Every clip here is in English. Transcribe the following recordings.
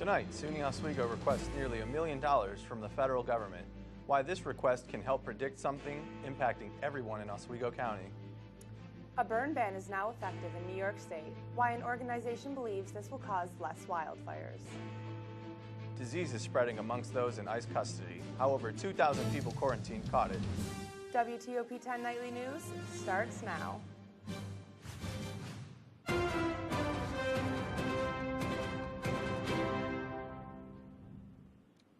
Tonight, SUNY Oswego requests nearly $1 million from the federal government. Why this request can help predict something impacting everyone in Oswego County. A burn ban is now effective in New York State. Why an organization believes this will cause less wildfires. Disease is spreading amongst those in ICE custody. How over 2,000 people quarantined caught it. WTOP 10 Nightly News starts now.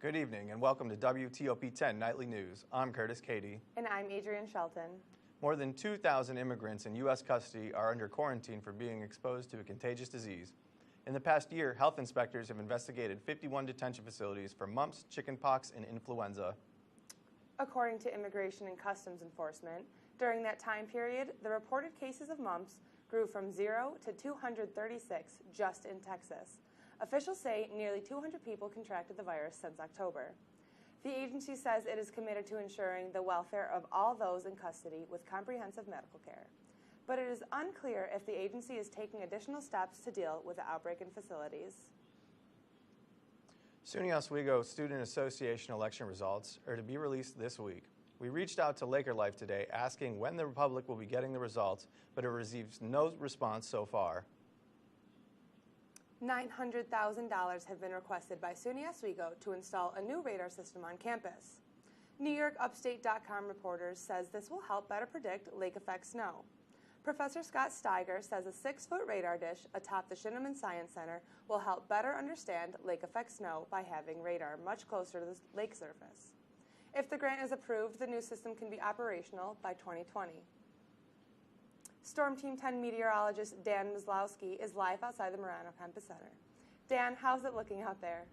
Good evening and welcome to WTOP 10 Nightly News. I'm Curtis Cady. And I'm Adrienne Shelton. More than 2,000 immigrants in U.S. custody are under quarantine for being exposed to a contagious disease. In the past year, health inspectors have investigated 51 detention facilities for mumps, chickenpox, and influenza. According to Immigration and Customs Enforcement, during that time period, the reported cases of mumps grew from 0 to 236 just in Texas. Officials say nearly 200 people contracted the virus since October. The agency says it is committed to ensuring the welfare of all those in custody with comprehensive medical care. But it is unclear if the agency is taking additional steps to deal with the outbreak in facilities. SUNY Oswego Student Association election results are to be released this week. We reached out to Laker Life today asking when the Republic will be getting the results, but it receives no response so far. $900,000 have been requested by SUNY Oswego to install a new radar system on campus. NewYorkUpstate.com reporters says this will help better predict lake effect snow. Professor Scott Steiger says a 6-foot radar dish atop the Shinneman Science Center will help better understand lake effect snow by having radar much closer to the lake surface. If the grant is approved, the new system can be operational by 2020. Storm Team 10 meteorologist Dan Mizlowski is live outside the Marano Campus Center. Dan, how's it looking out there?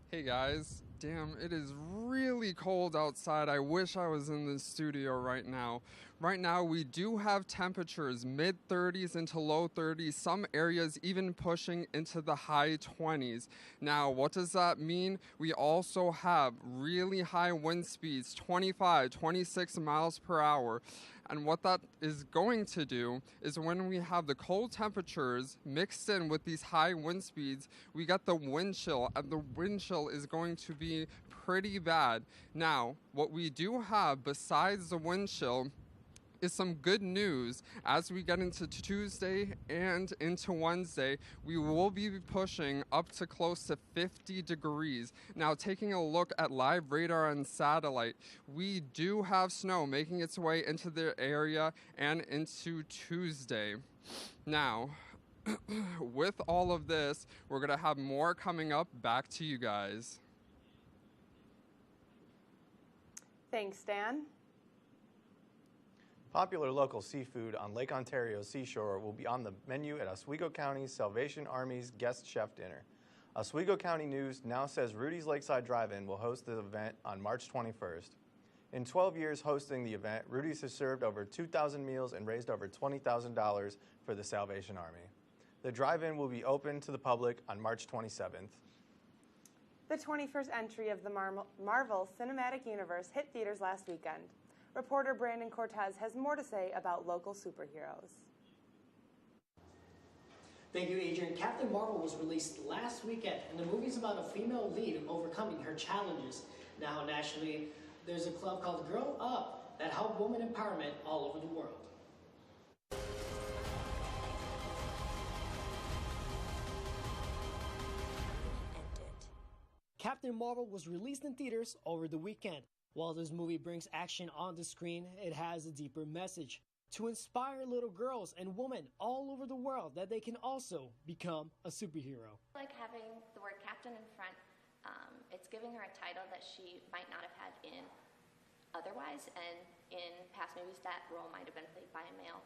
Hey guys, damn, it is really cold outside. I wish I was in the studio right now. Right now we do have temperatures mid-30s into low 30s, some areas even pushing into the high 20s. Now, what does that mean? We also have really high wind speeds, 25, 26 miles per hour. And what that is going to do is when we have the cold temperatures mixed in with these high wind speeds, we get the wind chill, and the wind chill is going to be pretty bad. Now, what we do have besides the wind chill is some good news. As we get into Tuesday and into Wednesday, we will be pushing up to close to 50 degrees. Now, taking a look at live radar and satellite, we do have snow making its way into the area and into Tuesday. Now, with all of this, we're going to have more coming up. Back to you guys. Thanks, Dan. Popular local seafood on Lake Ontario's seashore will be on the menu at Oswego County's Salvation Army's Guest Chef Dinner. Oswego County News now says Rudy's Lakeside Drive-In will host the event on March 21st. In 12 years hosting the event, Rudy's has served over 2,000 meals and raised over $20,000 for the Salvation Army. The drive-in will be open to the public on March 27th. The 21st entry of the Marvel Cinematic Universe hit theaters last weekend. Reporter Brandon Cortez has more to say about local superheroes. Thank you, Adrienne. Captain Marvel was released last weekend, and the movie's about a female lead overcoming her challenges. Now, nationally, there's a club called Girl Up that helps women empowerment all over the world. Captain Marvel was released in theaters over the weekend. While this movie brings action on the screen, it has a deeper message to inspire little girls and women all over the world that they can also become a superhero. I like having the word captain in front. It's giving her a title that she might not have had in otherwise, and in past movies that role might have been played by a male.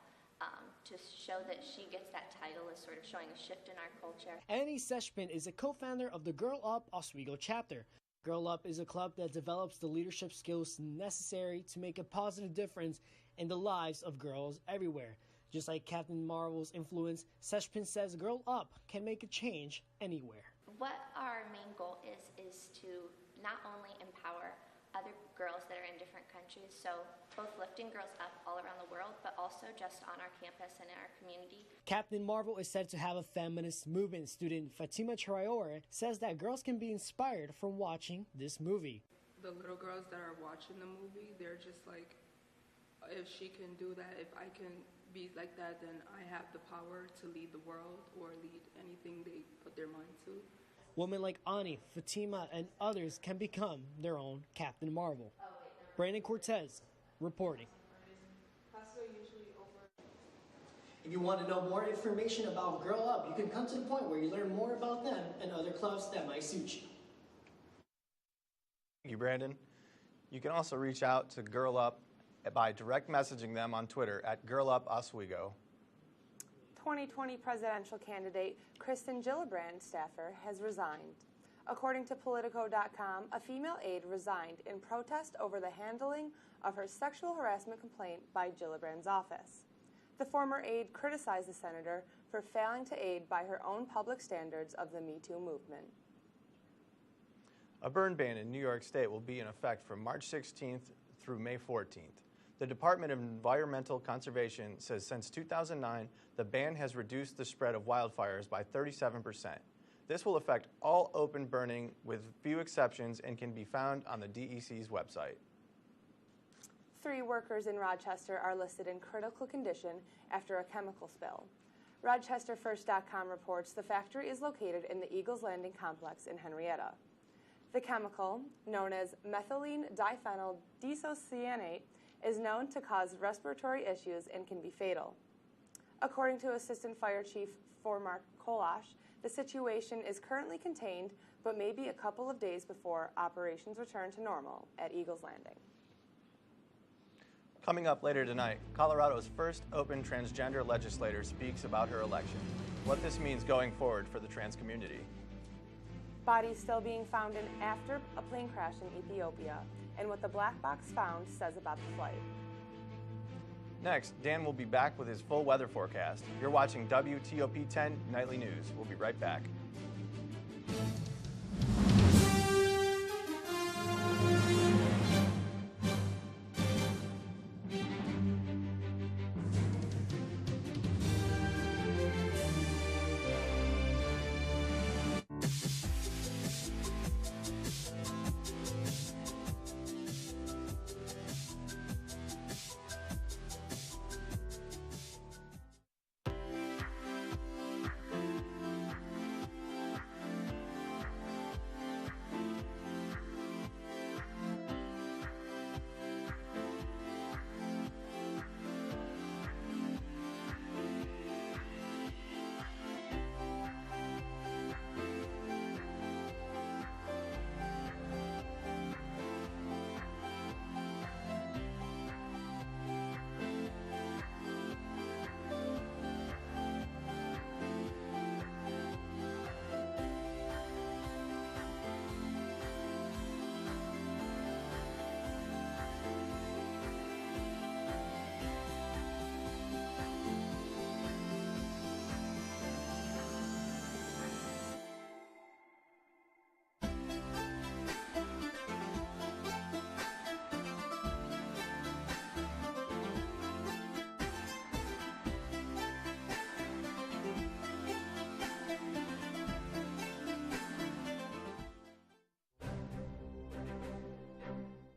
To show that she gets that title is sort of showing a shift in our culture. Annie Seshpin is a co-founder of the Girl Up Oswego chapter. Girl Up is a club that develops the leadership skills necessary to make a positive difference in the lives of girls everywhere. Just like Captain Marvel's influence, Seshpin says Girl Up can make a change anywhere. What our main goal is to not only empower other girls that are in different countries, so both lifting girls up all around the world, but also just on our campus and in our community. Captain Marvel is said to have a feminist movement. Student Fatima Traore says that girls can be inspired from watching this movie. The little girls that are watching the movie, they're just like, if she can do that, if I can be like that, then I have the power to lead the world or lead anything they put their mind to. Women like Ani, Fatima, and others can become their own Captain Marvel. Brandon Cortez reporting. If you want to know more information about Girl Up, you can come to the point where you learn more about them and other clubs that might suit you. Thank you, Brandon. You can also reach out to Girl Up by direct messaging them on Twitter at Girl Up Oswego. 2020 presidential candidate Kristen Gillibrand staffer has resigned. According to Politico.com, a female aide resigned in protest over the handling of her sexual harassment complaint by Gillibrand's office. The former aide criticized the senator for failing to aid by her own public standards of the Me Too movement. A burn ban in New York State will be in effect from March 16th through May 14th. The Department of Environmental Conservation says since 2009, the ban has reduced the spread of wildfires by 37%. This will affect all open burning with few exceptions and can be found on the DEC's website. 3 workers in Rochester are listed in critical condition after a chemical spill. RochesterFirst.com reports the factory is located in the Eagles Landing complex in Henrietta. The chemical, known as methylene diphenyl disocyanate, is known to cause respiratory issues and can be fatal. According to Assistant Fire Chief Mark Kolash, the situation is currently contained, but may be a couple of days before operations return to normal at Eagles Landing. Coming up later tonight, Colorado's first open transgender legislator speaks about her election, what this means going forward for the trans community. Bodies still being found after a plane crash in Ethiopia, and what the black box found says about the flight. Next, Dan will be back with his full weather forecast. You're watching WTOP 10 Nightly News. We'll be right back.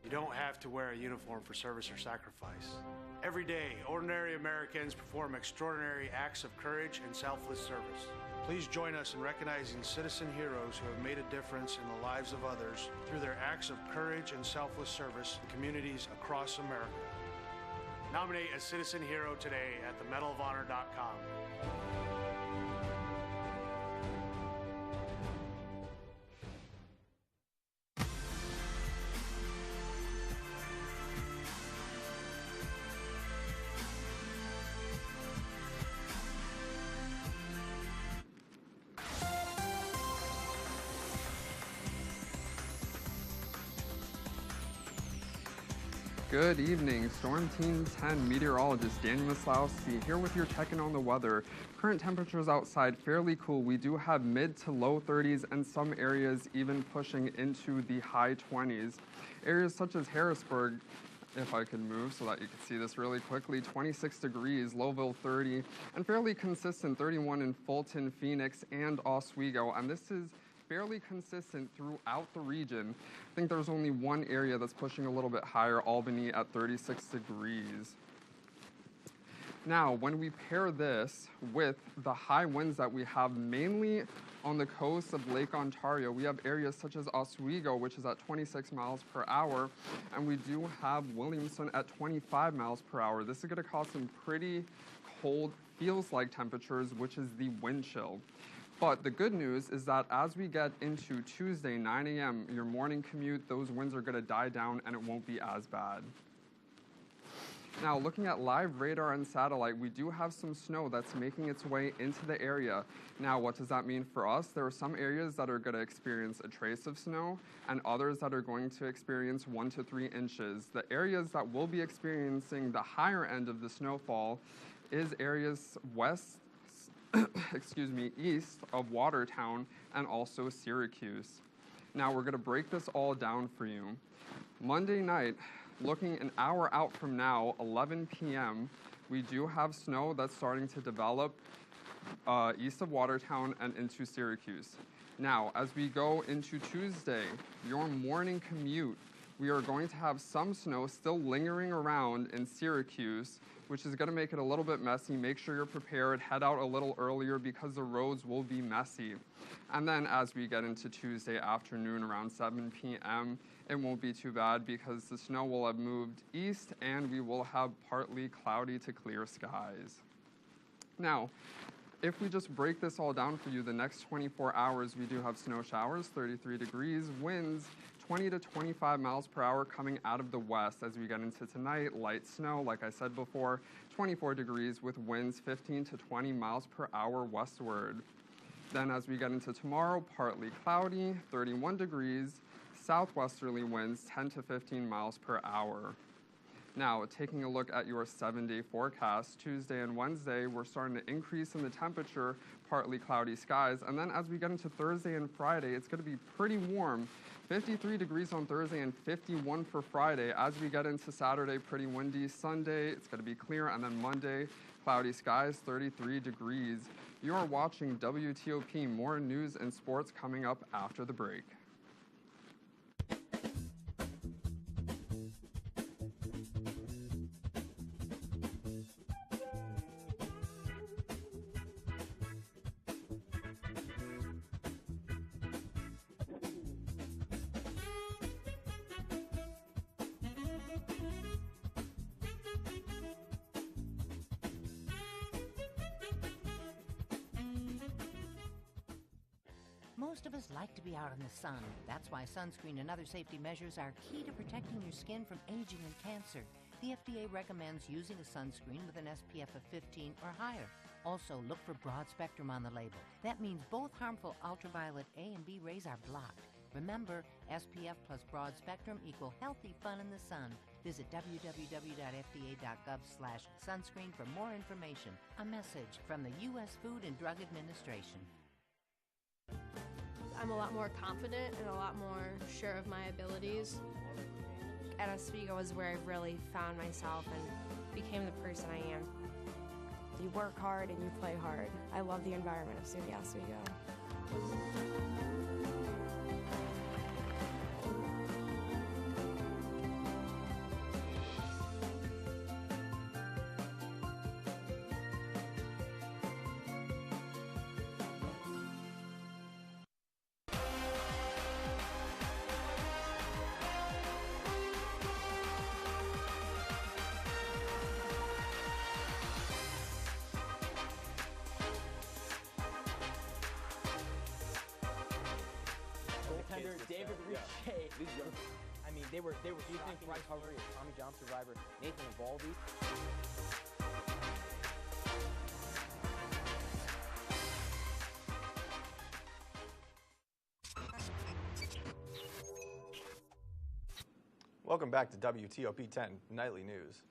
You don't have to wear a uniform for service or sacrifice. Every day, ordinary Americans perform extraordinary acts of courage and selfless service. Please join us in recognizing citizen heroes who have made a difference in the lives of others through their acts of courage and selfless service in communities across America. Nominate a citizen hero today at themedalofhonor.com. Good evening, Storm Team 10 meteorologist Daniel Maslowski here with your check-in on the weather. Current temperatures outside fairly cool. We do have mid to low 30s and some areas even pushing into the high 20s. Areas such as Harrisburg if I could move so that you could see this really quickly, 26 degrees, Lowville 30, and fairly consistent 31 in Fulton, Phoenix, and Oswego. And this is fairly consistent throughout the region. I think there's only one area that's pushing a little bit higher, Albany at 36 degrees. Now, when we pair this with the high winds that we have mainly on the coast of Lake Ontario, we have areas such as Oswego, which is at 26 miles per hour, and we do have Williamson at 25 miles per hour. This is going to cause some pretty cold, feels-like temperatures, which is the wind chill. But the good news is that as we get into Tuesday, 9 a.m., your morning commute, those winds are going to die down and it won't be as bad. Now, looking at live radar and satellite, we do have some snow that's making its way into the area. Now, what does that mean for us? There are some areas that are going to experience a trace of snow and others that are going to experience 1 to 3 inches. The areas that will be experiencing the higher end of the snowfall is areas west, east of Watertown and also Syracuse. Now, we're going to break this all down for you. Monday night, looking an hour out from now, 11 p.m., we do have snow that's starting to develop east of Watertown and into Syracuse. Now, as we go into Tuesday, your morning commute, we are going to have some snow still lingering around in Syracuse, which is going to make it a little bit messy. Make sure you're prepared. Head out a little earlier because the roads will be messy. And then as we get into Tuesday afternoon around 7 p.m., it won't be too bad because the snow will have moved east and we will have partly cloudy to clear skies. Now, if we just break this all down for you, the next 24 hours, we do have snow showers, 33 degrees, winds 20 to 25 miles per hour coming out of the west. As we get into tonight, light snow, like I said before, 24 degrees with winds 15 to 20 miles per hour westward. Then as we get into tomorrow, partly cloudy, 31 degrees, southwesterly winds 10 to 15 miles per hour. Now, taking a look at your 7-day forecast, Tuesday and Wednesday, we're starting to increase in the temperature, partly cloudy skies. And then as we get into Thursday and Friday, it's going to be pretty warm. 53 degrees on Thursday and 51 for Friday. As we get into Saturday, pretty windy. Sunday, it's going to be clear. And then Monday, cloudy skies, 33 degrees. You are watching WTOP. More news and sports coming up after the break. Most of us like to be out in the sun. That's why sunscreen and other safety measures are key to protecting your skin from aging and cancer. The FDA recommends using a sunscreen with an SPF of 15 or higher. Also, look for broad spectrum on the label. That means both harmful ultraviolet A and B rays are blocked. Remember, SPF plus broad spectrum equal healthy fun in the sun. Visit www.fda.gov/sunscreen for more information. A message from the U.S. Food and Drug Administration. I'm a lot more confident and a lot more sure of my abilities. At Oswego is where I really found myself and became the person I am. You work hard and you play hard. I love the environment of SUNY Oswego. David Richey. I mean, they were. Do you think Bryce Harvey, Tommy John survivor, Nathan Eovaldi? Welcome back to WTOP 10 Nightly News.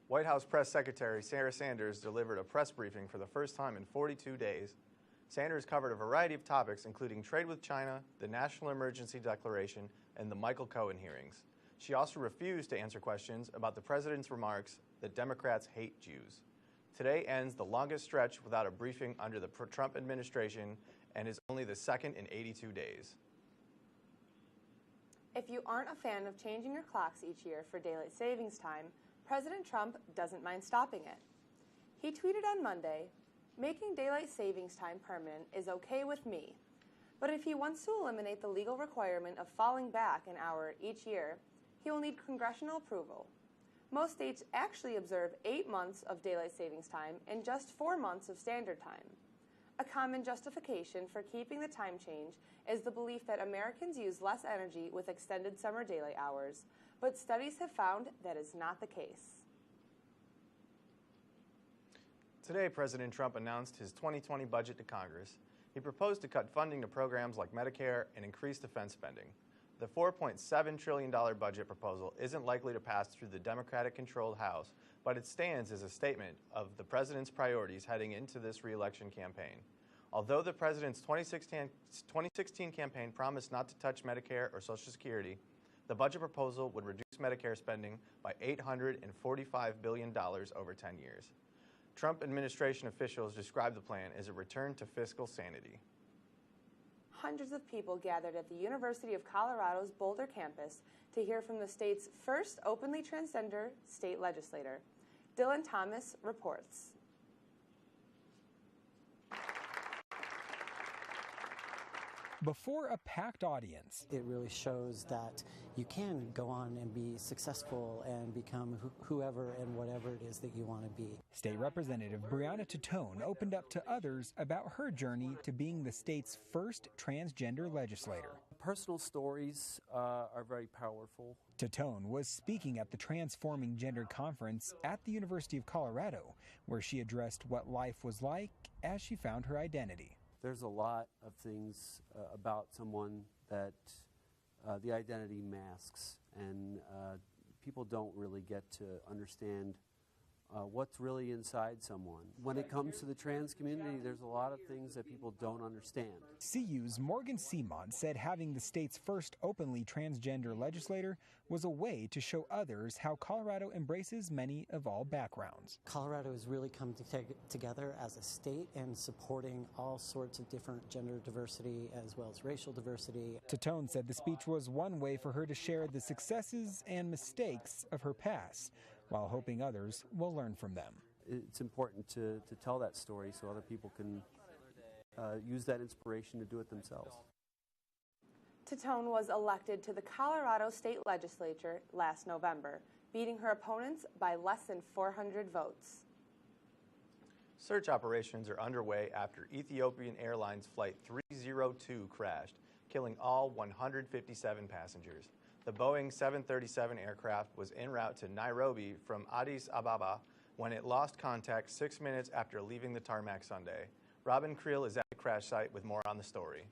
White House Press Secretary Sarah Sanders delivered a press briefing for the first time in 42 days. Sanders covered a variety of topics, including trade with China, the National Emergency Declaration, and the Michael Cohen hearings. She also refused to answer questions about the president's remarks that Democrats hate Jews. Today ends the longest stretch without a briefing under the Trump administration and is only the second in 82 days. If you aren't a fan of changing your clocks each year for daylight savings time, President Trump doesn't mind stopping it. He tweeted on Monday, "Making daylight savings time permanent is okay with me, but if he wants to eliminate the legal requirement of falling back an hour each year, he will need congressional approval." Most states actually observe 8 months of daylight savings time and just 4 months of standard time. A common justification for keeping the time change is the belief that Americans use less energy with extended summer daylight hours, but studies have found that is not the case. Today, President Trump announced his 2020 budget to Congress. He proposed to cut funding to programs like Medicare and increase defense spending. The $4.7 trillion budget proposal isn't likely to pass through the Democratic-controlled House, but it stands as a statement of the president's priorities heading into this re-election campaign. Although the president's 2016 campaign promised not to touch Medicare or Social Security, the budget proposal would reduce Medicare spending by $845 billion over 10 years. Trump administration officials described the plan as a return to fiscal sanity. Hundreds of people gathered at the University of Colorado's Boulder campus to hear from the state's first openly transgender state legislator. Dylan Thomas reports. Before a packed audience, it really shows that you can go on and be successful and become whoever and whatever it is that you want to be. State Representative Brianna Titone opened up to others about her journey to being the state's first transgender legislator. Personal stories are very powerful. Titone was speaking at the Transforming Gender Conference at the University of Colorado, where she addressed what life was like as she found her identity. There's a lot of things about someone that the identity masks, and people don't really get to understand what's really inside someone. When it comes to the trans community, there's a lot of things that people don't understand. CU's Morgan Seamont said having the state's first openly transgender legislator was a way to show others how Colorado embraces many of all backgrounds. Colorado has really come together as a state and supporting all sorts of different gender diversity as well as racial diversity. Titone said the speech was one way for her to share the successes and mistakes of her past, while hoping others will learn from them. It's important to tell that story so other people can use that inspiration to do it themselves. Titone was elected to the Colorado State Legislature last November, beating her opponents by less than 400 votes. Search operations are underway after Ethiopian Airlines Flight 302 crashed, killing all 157 passengers. The Boeing 737 aircraft was en route to Nairobi from Addis Ababa when it lost contact 6 minutes after leaving the tarmac Sunday. Robin Creel is at the crash site with more on the story.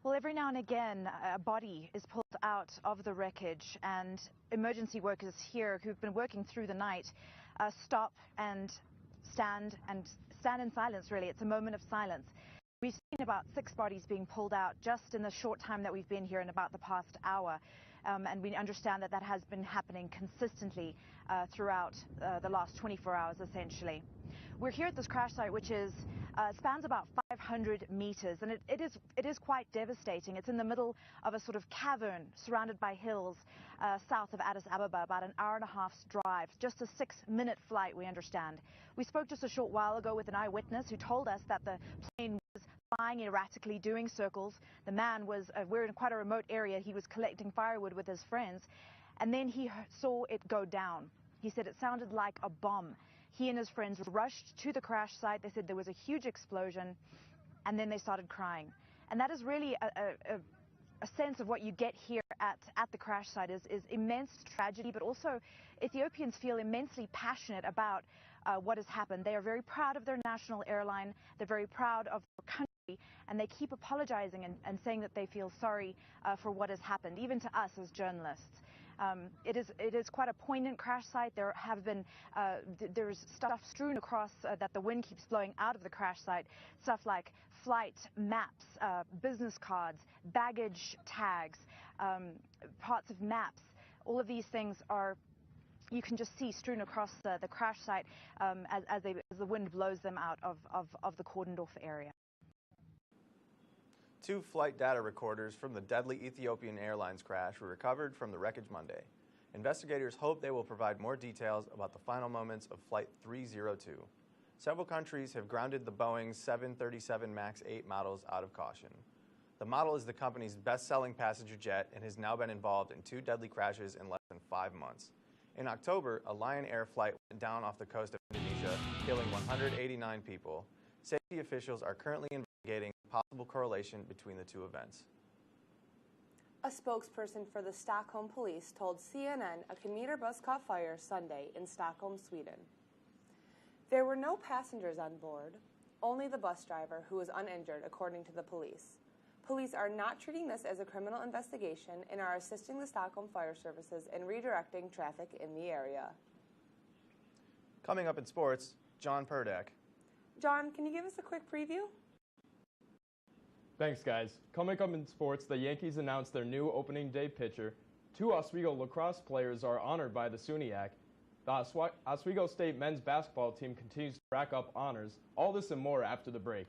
Well, every now and again, a body is pulled out of the wreckage, and emergency workers here who've been working through the night stop and stand in silence, really. It's a moment of silence. We've seen about 6 bodies being pulled out just in the short time that we've been here in about the past hour. And we understand that that has been happening consistently throughout the last 24 hours, essentially. We're here at this crash site, which spans about 500 meters, and it is quite devastating. It's in the middle of a sort of cavern surrounded by hills south of Addis Ababa, about an hour-and-a-half's drive, just a 6-minute flight, we understand. We spoke just a short while ago with an eyewitness who told us that the plane was flying erratically, doing circles. The man we're in quite a remote area. He was collecting firewood with his friends, and then he saw it go down. He said it sounded like a bomb. He and his friends rushed to the crash site. They said there was a huge explosion, and then they started crying. And that is really a sense of what you get here at the crash site is immense tragedy, but also Ethiopians feel immensely passionate about what has happened. They are very proud of their national airline. They're very proud of their country, and they keep apologizing and saying that they feel sorry for what has happened, even to us as journalists. It is quite a poignant crash site. There have been there's stuff strewn across that the wind keeps blowing out of the crash site. Stuff like flight maps, business cards, baggage tags, parts of maps. All of these things are, you can just see strewn across the crash site as the wind blows them out of the cordoned off area. 2 flight data recorders from the deadly Ethiopian Airlines crash were recovered from the wreckage Monday. Investigators hope they will provide more details about the final moments of Flight 302. Several countries have grounded the Boeing 737 MAX 8 models out of caution. The model is the company's best-selling passenger jet and has now been involved in 2 deadly crashes in less than 5 months. In October, a Lion Air flight went down off the coast of Indonesia, killing 189 people. Safety officials are currently investigating a possible correlation between the 2 events. A spokesperson for the Stockholm police told CNN a commuter bus caught fire Sunday in Stockholm, Sweden. There were no passengers on board, only the bus driver, who was uninjured, according to the police. Police are not treating this as a criminal investigation and are assisting the Stockholm Fire Services in redirecting traffic in the area. Coming up in sports, John Purdak. John, can you give us a quick preview? Thanks, guys. Coming up in sports, the Yankees announced their new opening day pitcher. 2 Oswego lacrosse players are honored by the SUNYAC. The Oswego State men's basketball team continues to rack up honors. All this and more after the break.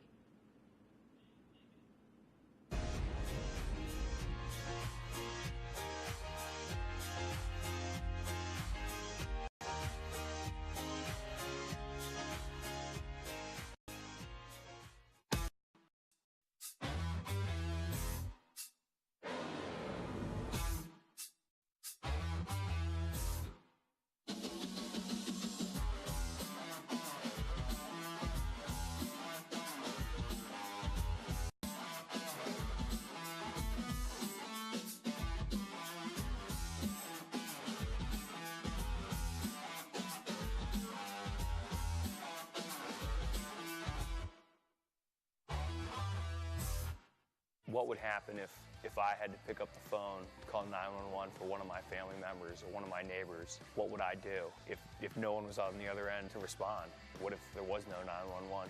What would happen if I had to pick up the phone, call 911 for one of my family members or one of my neighbors? What would I do if no one was on the other end to respond? What if there was no 911?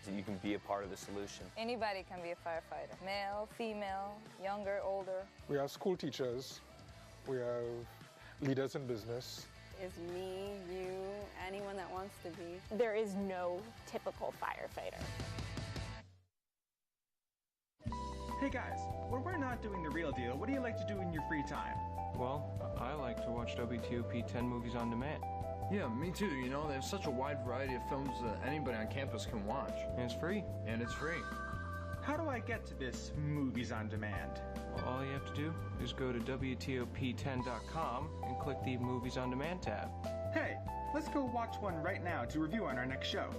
So you can be a part of the solution. Anybody can be a firefighter. Male, female, younger, older. We have school teachers. We have leaders in business. Is me, you, anyone that wants to be. There is no typical firefighter. Hey guys, when we're not doing the real deal, what do you like to do in your free time? Well, I like to watch WTOP 10 movies on demand. Yeah, me too. You know, they have such a wide variety of films that anybody on campus can watch. And it's free. And it's free. How do I get to this movies on demand? Well, all you have to do is go to WTOP10.com and click the Movies on Demand tab. Hey, let's go watch one right now to review on our next show.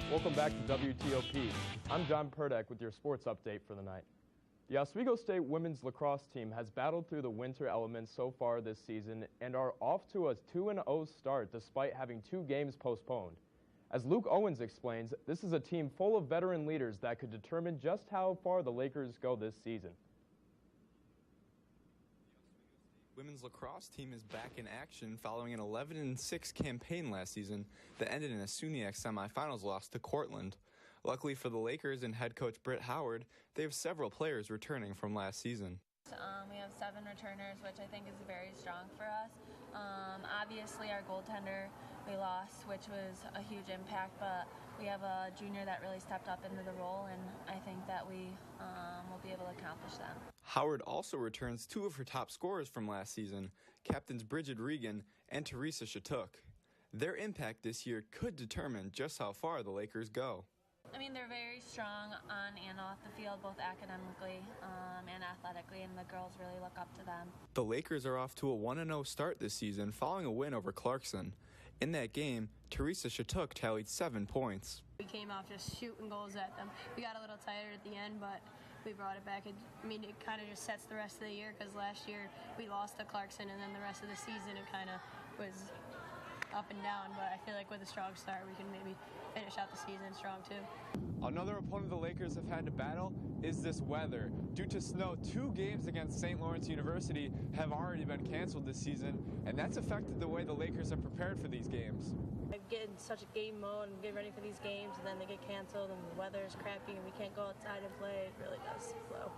Welcome back to WTOP. I'm John Purdak with your sports update for the night. The Oswego State women's lacrosse team has battled through the winter elements so far this season and are off to a 2-0 start despite having 2 games postponed. As Luke Owens explains, this is a team full of veteran leaders that could determine just how far the Lakers go this season. Women's lacrosse team is back in action following an 11-6 campaign last season that ended in a SUNYAC semifinals loss to Cortland. Luckily for the Lakers and head coach Britt Howard, they have several players returning from last season. We have 7 returners, which I think is very strong for us. Obviously our goaltender we lost, which was a huge impact, but we have a junior that really stepped up into the role, and I think that we will be able to accomplish that. Howard also returns 2 of her top scorers from last season, captains Bridget Regan and Teresa Shatuk. Their impact this year could determine just how far the Lakers go. I mean, they're very strong on and off the field, both academically and athletically, and the girls really look up to them. The Lakers are off to a 1-0 start this season following a win over Clarkson. In that game, Teresa Shatuk tallied 7 points. We came out just shooting goals at them. We got a little tired at the end, but we brought it back. It kind of just sets the rest of the year, because last year we lost to Clarkson, and then the rest of the season it kind of was up and down. But I feel like with a strong start, we can maybe finish out the season strong too. Another opponent the Lakers have had to battle is this weather. Due to snow, 2 games against St. Lawrence University have already been canceled this season, and that's affected the way the Lakers have prepared for these games. I get in such a game mode and get ready for these games, and then they get canceled and the weather is crappy and we can't go outside and play. It really does blow.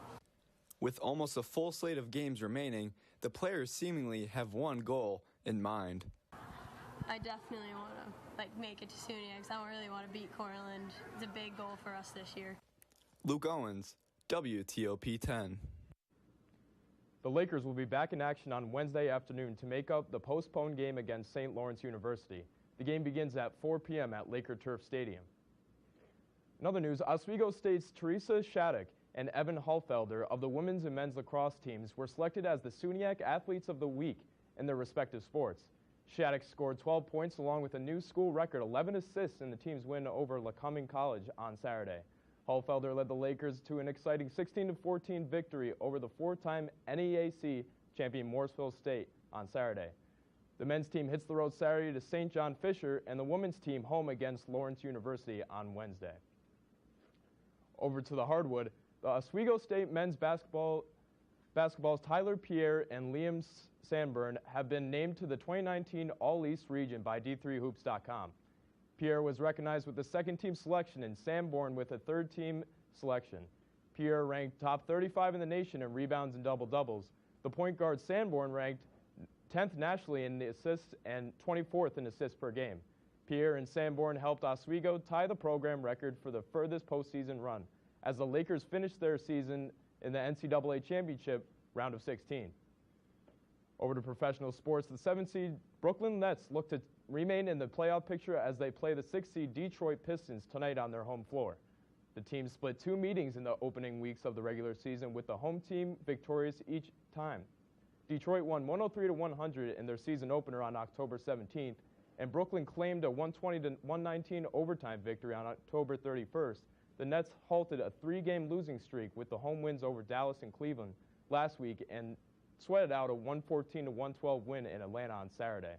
With almost a full slate of games remaining, the players seemingly have one goal in mind. I definitely want to make it to SUNY, because I don't really want to beat Cortland. It's a big goal for us this year. Luke Owens, WTOP 10. The Lakers will be back in action on Wednesday afternoon to make up the postponed game against St. Lawrence University. The game begins at 4 p.m. at Laker Turf Stadium. In other news, Oswego State's Teresa Shattuck and Evan Hallfelder of the women's and men's lacrosse teams were selected as the SUNYAC Athletes of the Week in their respective sports. Shattuck scored 12 points along with a new school record 11 assists in the team's win over Lycoming College on Saturday. Hallfelder led the Lakers to an exciting 16-14 victory over the 4-time NEAC champion Morrisville State on Saturday. The men's team hits the road Saturday to St. John Fisher, and the women's team home against Lawrence University on Wednesday. Over to the hardwood, the Oswego State men's basketball's Tyler Pierre and Liam Sanborn have been named to the 2019 All-East region by D3Hoops.com. Pierre was recognized with the second-team selection and Sanborn with a third-team selection. Pierre ranked top 35 in the nation in rebounds and double-doubles. The point guard Sanborn ranked 10th nationally in the assists and 24th in assists per game. Pierre and Sanborn helped Oswego tie the program record for the furthest postseason run, as the Lakers finished their season in the NCAA championship round of 16. Over to professional sports, the 7-seed Brooklyn Nets look to remain in the playoff picture as they play the 6-seed Detroit Pistons tonight on their home floor. The team split 2 meetings in the opening weeks of the regular season, with the home team victorious each time. Detroit won 103-100 in their season opener on October 17th, and Brooklyn claimed a 120-119 overtime victory on October 31st. The Nets halted a 3-game losing streak with the home wins over Dallas and Cleveland last week and sweated out a 114-112 win in Atlanta on Saturday.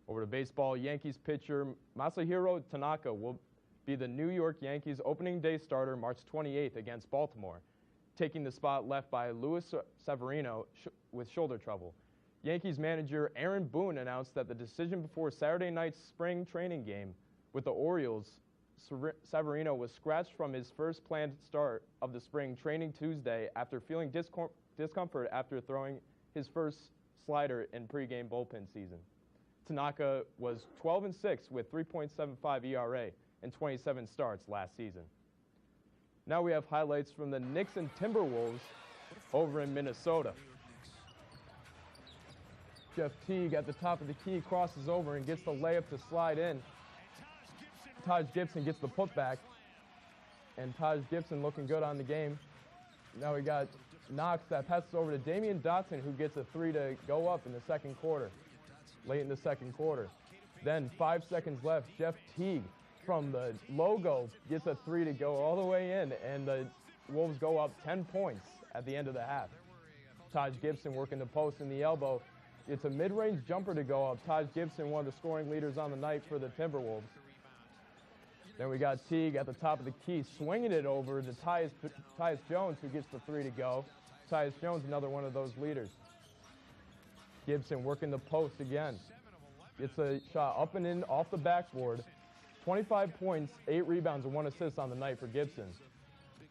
Over to baseball, Yankees pitcher Masahiro Tanaka will be the New York Yankees opening day starter March 28th against Baltimore, taking the spot left by Luis Severino with shoulder trouble. Yankees manager Aaron Boone announced that the decision before Saturday night's spring training game with the Orioles, Severino was scratched from his first planned start of the spring training Tuesday after feeling discomfort after throwing his first slider in pregame bullpen season. Tanaka was 12-6 with 3.75 ERA in 27 starts last season. Now we have highlights from the Knicks and Timberwolves over in Minnesota. Jeff Teague at the top of the key crosses over and gets the layup to slide in. Taj Gibson gets the putback, and Taj Gibson looking good on the game. Now we got Knox that passes over to Damian Dotson, who gets a 3 to go up in the second quarter, late in the second quarter. Then 5 seconds left, Jeff Teague from the logo gets a 3 to go all the way in, and the Wolves go up 10 points at the end of the half. Taj Gibson working the post in the elbow. It's a mid-range jumper to go up. Taj Gibson, one of the scoring leaders on the night for the Timberwolves. Then we got Teague at the top of the key, swinging it over to Tyus Jones, who gets the 3 to go. Tyus Jones, another one of those leaders. Gibson working the post again. Gets a shot up and in off the backboard. 25 points, 8 rebounds, and 1 assist on the night for Gibson.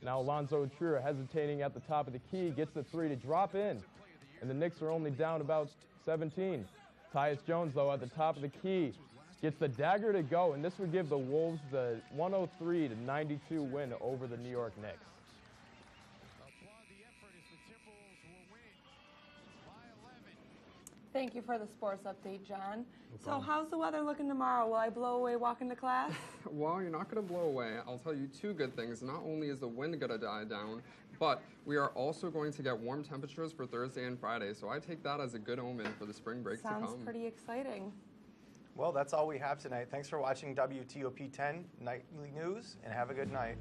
Now Alonzo Trier hesitating at the top of the key, gets the 3 to drop in. And the Knicks are only down about 17. Tyus Jones, though, at the top of the key, gets the dagger to go, and this would give the Wolves the 103-92 win over the New York Knicks. Thank you for the sports update, John. So how's the weather looking tomorrow? Will I blow away walking to class? Well, you're not going to blow away. I'll tell you 2 good things. Not only is the wind going to die down, but we are also going to get warm temperatures for Thursday and Friday. So I take that as a good omen for the spring break to come. Sounds pretty exciting. Well, that's all we have tonight. Thanks for watching WTOP 10 Nightly News, and have a good night.